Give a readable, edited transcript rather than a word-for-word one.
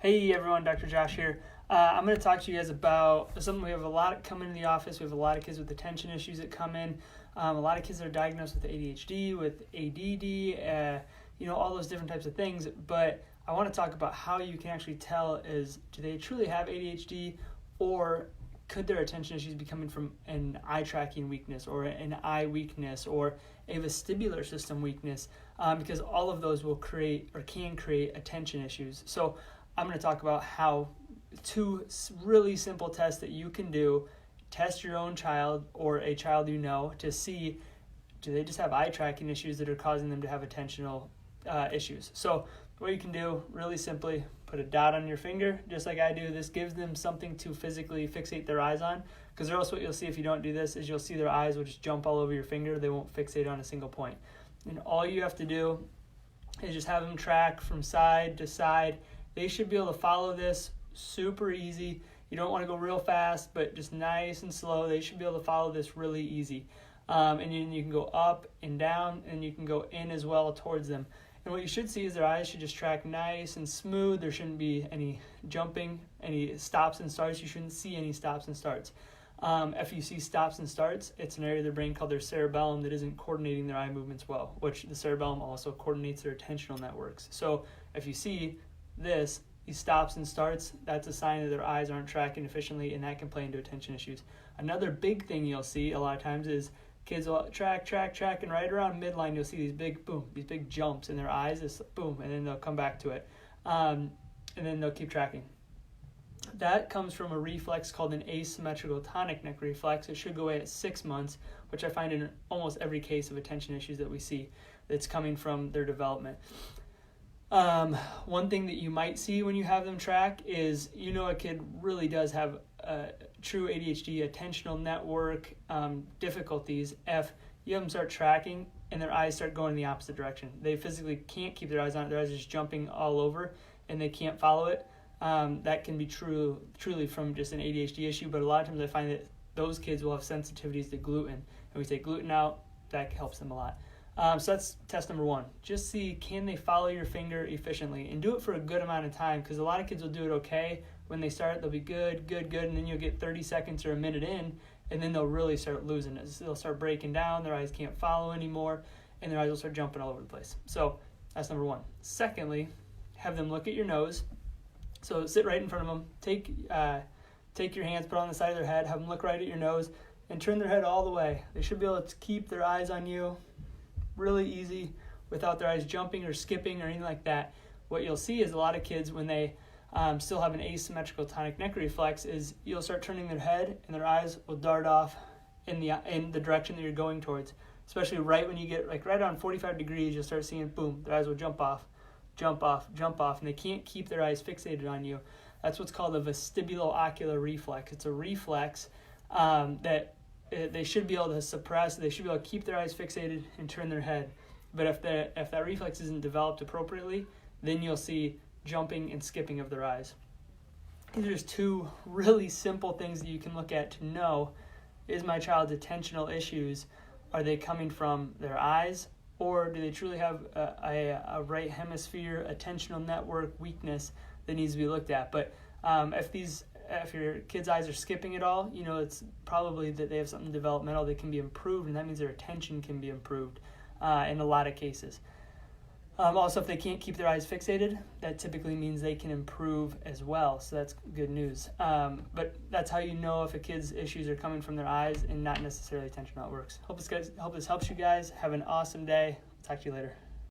Hey everyone, Dr. Josh here. I'm going to talk to you guys about something we have a lot coming in the office. We have a lot of kids with attention issues that come in. A lot of kids are diagnosed with ADHD, with ADD, all those different types of things. But I want to talk about how you can actually tell do they truly have ADHD, or could their attention issues be coming from an eye tracking weakness or an eye weakness or a vestibular system weakness, because all of those will create or can create attention issues. So I'm going to talk about how two really simple tests that you can do, test your own child or a child you know to see, do they just have eye tracking issues that are causing them to have attentional issues. So what you can do, really simply, put a dot on your finger, just like I do. This gives them something to physically fixate their eyes on, because or else what you'll see if you don't do this is you'll see their eyes will just jump all over your finger. They won't fixate on a single point. And all you have to do is just have them track from side to side. They should be able to follow this super easy. You don't want to go real fast, but just nice and slow. They should be able to follow this really easy. And then you can go up and down, and you can go in as well towards them. And what you should see is their eyes should just track nice and smooth. There shouldn't be any jumping, any stops and starts. You shouldn't see any stops and starts. If you see stops and starts, it's an area of their brain called their cerebellum that isn't coordinating their eye movements well, which the cerebellum also coordinates their attentional networks. So if you see these stops and starts, that's a sign that their eyes aren't tracking efficiently, and that can play into attention issues. Another big thing you'll see a lot of times is kids will track, and right around midline you'll see these big jumps in their eyes, this boom, and then they'll come back to it, and then they'll keep tracking. That comes from a reflex called an asymmetrical tonic neck reflex. It should go away at 6 months, which I find in almost every case of attention issues that we see that's coming from their development. One thing that you might see when you have them track is, a kid really does have true ADHD attentional network difficulties if you have them start tracking and their eyes start going in the opposite direction. They physically can't keep their eyes on it. Their eyes are just jumping all over and they can't follow it. That can be truly from just an ADHD issue, but a lot of times I find that those kids will have sensitivities to gluten, and we take gluten out, that helps them a lot. So that's test number one. Just see, can they follow your finger efficiently, and do it for a good amount of time, because a lot of kids will do it okay. When they start, they'll be good, and then you'll get 30 seconds or a minute in, and then they'll really start losing it. So they'll start breaking down, their eyes can't follow anymore, and their eyes will start jumping all over the place. So that's number one. Secondly, have them look at your nose. So sit right in front of them, take your hands, put on the side of their head, have them look right at your nose, and turn their head all the way. They should be able to keep their eyes on you really easy without their eyes jumping or skipping or anything like that. What you'll see is a lot of kids, when they still have an asymmetrical tonic neck reflex, is you'll start turning their head and their eyes will dart off in the direction that you're going towards. Especially right when you get right on 45 degrees, you'll start seeing, boom, their eyes will jump off, and they can't keep their eyes fixated on you. That's what's called a vestibulo-ocular reflex. It's a reflex that they should be able to suppress. They should be able to keep their eyes fixated and turn their head. But if that reflex isn't developed appropriately, then you'll see jumping and skipping of their eyes. These are just two really simple things that you can look at to know, is my child's attentional issues, are they coming from their eyes, or do they truly have a right hemisphere attentional network weakness that needs to be looked at? But if your kid's eyes are skipping at all, it's probably that they have something developmental that can be improved, and that means their attention can be improved in a lot of cases. Also, if they can't keep their eyes fixated, that typically means they can improve as well, so that's good news. But that's how you know if a kid's issues are coming from their eyes and not necessarily attention networks. Hope this helps you guys. Have an awesome day. Talk to you later.